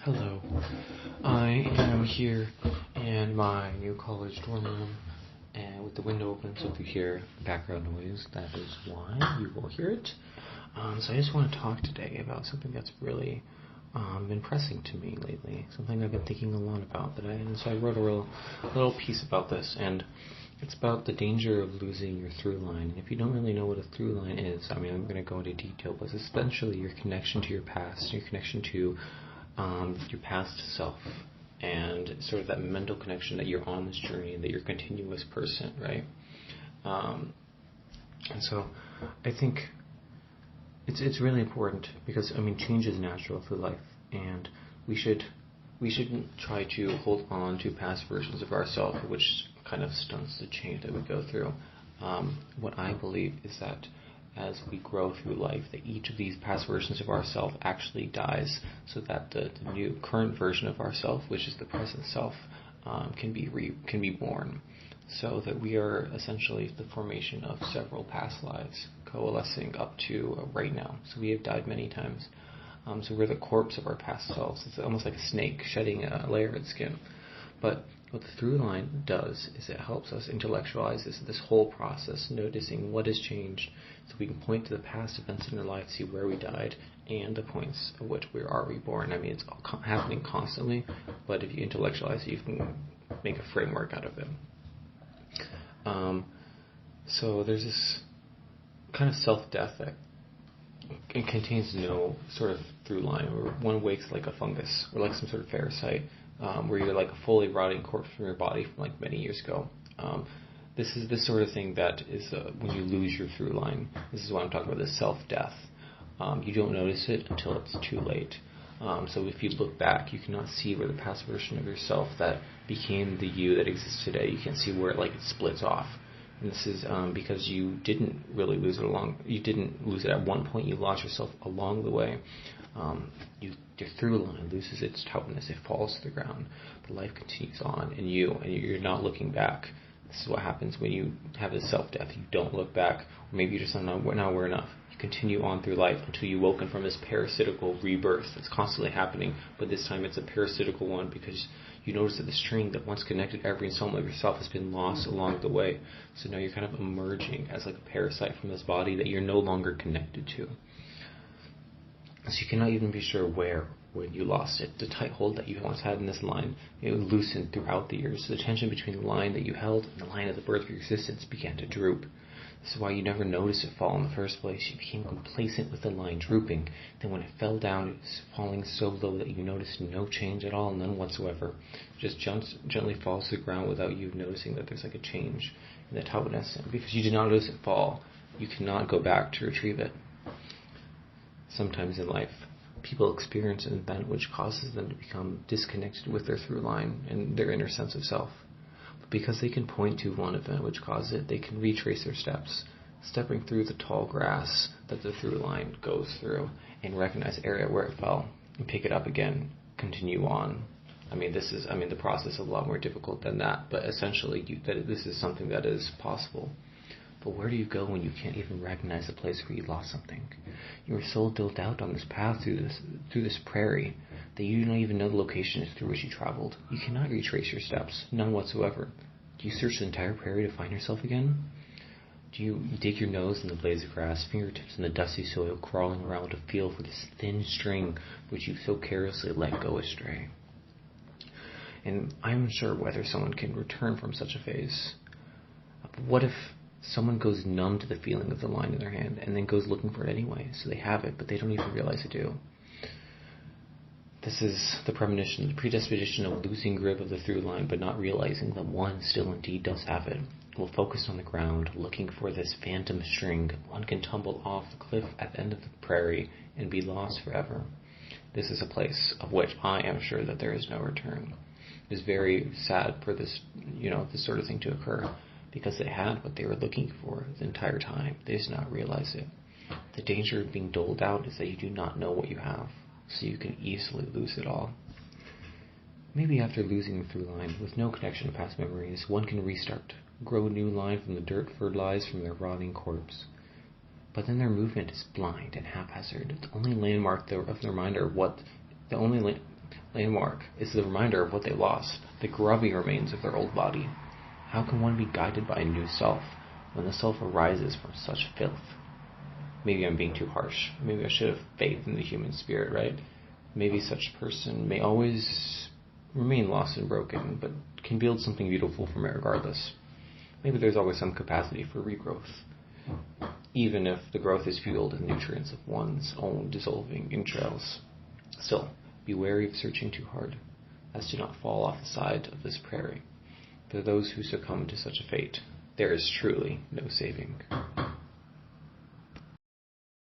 Hello. I am here in my new college dorm room, and with the window open, so if you hear background noise, that is why you will hear it. So I just want to talk today about something that's really been pressing to me lately, something I've been thinking a lot about. So I wrote a little piece about this, and it's about the danger of losing your through line. And if you don't really know what a through line is, I'm going to go into detail, but it's essentially your connection to your past, your connection to your past self, and sort of that mental connection that you're on this journey and that you're a continuous person, right? And so I think it's really important because change is natural through life, and we shouldn't try to hold on to past versions of ourselves, which kind of stunts the change that we go through. What I believe is that as we grow through life, that each of these past versions of ourselves actually dies, so that the new current version of ourselves, which is the present self, can be born. So that we are essentially the formation of several past lives coalescing up to right now. So we have died many times. So we're the corpse of our past selves. It's almost like a snake shedding a layer of its skin. But what the through line does is it helps us intellectualize this whole process, noticing what has changed, so we can point to the past events in our life, see where we died, and the points at which we are reborn. It's all happening constantly, but if you intellectualize it, you can make a framework out of it. So there's this kind of self-death that it contains no sort of through line, where one wakes like a fungus or like some sort of parasite, where you're like a fully rotting corpse from your body from like many years ago. This is the sort of thing that is when you lose your through line. This is what I'm talking about, this self-death. You don't notice it until it's too late. So if you look back, you cannot see where the past version of yourself that became the you that exists today, you can't see where it splits off. And this is because you didn't really lose it you didn't lose it at one point, you lost yourself along the way. Your through line loses its tautness, it falls to the ground, but life continues on, and you're not looking back. This is what happens when you have this self-death. You don't look back, or maybe you just not aware enough. You continue on through life until you're woken from this parasitical rebirth that's constantly happening, but this time it's a parasitical one because you notice that the string that once connected every installment of yourself has been lost along the way. So now you're kind of emerging as like a parasite from this body that you're no longer connected to. So you cannot even be sure when you lost it. The tight hold that you once had in this line, it loosened throughout the years. So the tension between the line that you held and the line of the birth of your existence began to droop. This is why you never noticed it fall in the first place. You became complacent with the line drooping. Then when it fell down, it was falling so low that you noticed no change at all, none whatsoever. It just gently falls to the ground without you noticing that there's like a change in the tautness. And because you did not notice it fall, you cannot go back to retrieve it. Sometimes in life, people experience an event which causes them to become disconnected with their through line and their inner sense of self. But because they can point to one event which caused it, they can retrace their steps, stepping through the tall grass that the through line goes through, and recognize the area where it fell, and pick it up again, continue on. The process is a lot more difficult than that, but essentially this is something that is possible. But where do you go when you can't even recognize the place where you lost something? You are so dulled out on this path through this prairie that you don't even know the location through which you traveled. You cannot retrace your steps, none whatsoever. Do you search the entire prairie to find yourself again? Do you dig your nose in the blades of grass, fingertips in the dusty soil, crawling around to feel for this thin string which you so carelessly let go astray? And I'm unsure whether someone can return from such a phase. But what if someone goes numb to the feeling of the line in their hand and then goes looking for it anyway, so they have it, but they don't even realize they do? This is the premonition, the predisposition of losing grip of the through line, but not realizing that one still indeed does have it. While focused on the ground, looking for this phantom string, one can tumble off the cliff at the end of the prairie and be lost forever. This is a place of which I am sure that there is no return. It is very sad for this sort of thing to occur, because they had what they were looking for the entire time. They just not realize it. The danger of being doled out is that you do not know what you have, so you can easily lose it all. Maybe after losing the through line, with no connection to past memories, one can restart, grow a new line from the dirt fertilized from their rotting corpse. But then their movement is blind and haphazard. The only landmark of their mind are landmark is the reminder of what they lost, the grubby remains of their old body. How can one be guided by a new self when the self arises from such filth? Maybe I'm being too harsh. Maybe I should have faith in the human spirit, right? Maybe such a person may always remain lost and broken, but can build something beautiful from it regardless. Maybe there's always some capacity for regrowth, even if the growth is fueled in the nutrients of one's own dissolving entrails. Still, be wary of searching too hard, as to not fall off the side of this prairie. For those who succumb to such a fate, there is truly no saving.